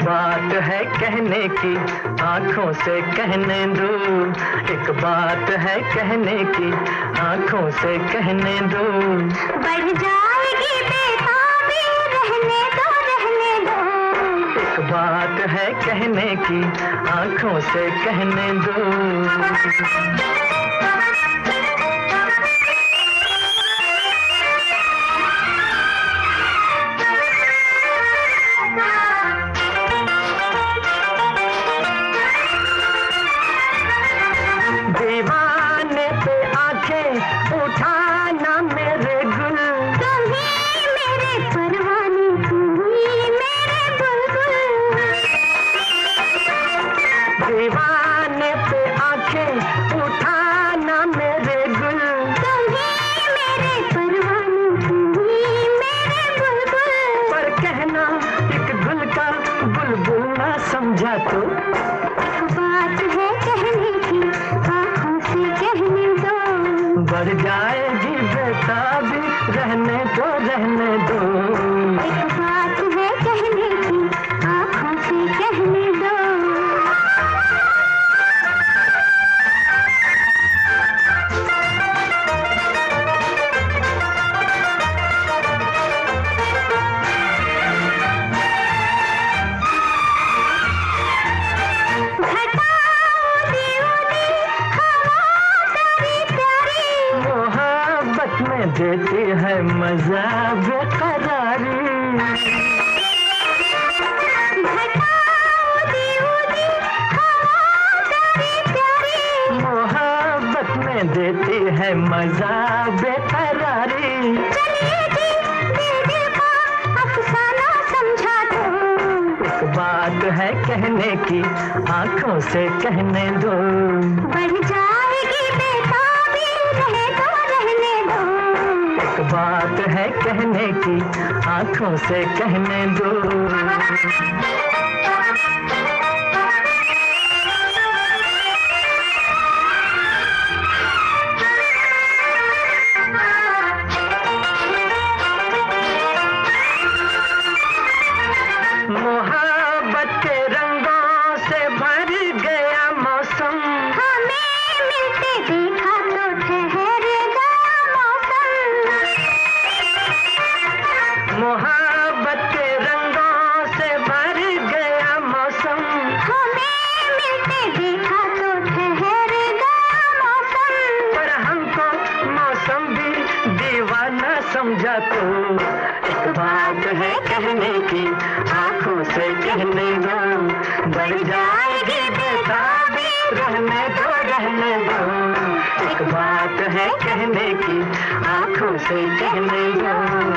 बात है कहने की, आंखों से कहने दो। एक बात है कहने की, आंखों से कहने दो। बढ़ जाएगी बेताबी, रहने दो, रहने दो। एक बात है कहने की, आंखों से कहने दो। दीवाने पे आंखें उठाना मेरे गुल, तुम ही मेरे परवाने, तुम ही मेरे बुलबुल। दीवाने पे आंखें उठाना मेरे गुल, तुम ही मेरे परवाने, तुम ही मेरे बुलबुल। पर कहना एक गुल का बुलबुल ना समझा तो। बात है कहने की, आंखों से कहने दो। बढ़ जाएगी बेताबी, रहने दो, रहने दो। एक बात है कहने की, आंखों से कहने दो। मोहब्बत में देती है मजा बेकरारी। मोहब्बत में देती है मजा बेकरारी। अफसाना समझा दो। एक बात है कहने की, आंखों से कहने दो। बढ़ जाएगी बेताबी, रहे दो, रहने दो। एक बात है कहने की, आंखों से कहने दो। मोहब्बत के रंगों से भर गया मौसम, हमें मिलते देखा तो ठहर गया मौसम। मोहब्बत के रंगों से भर गया मौसम, हमें मिलते देखा तो ठहर गया मौसम। पर हमको मौसम भी दीवाना समझा तो। एक बात है कहने की, आंखों से कहने दो। बढ़ जाएगी बेताबी, रहने दो, रहने दो। एक बात है कहने की, आंखों से कहने दो।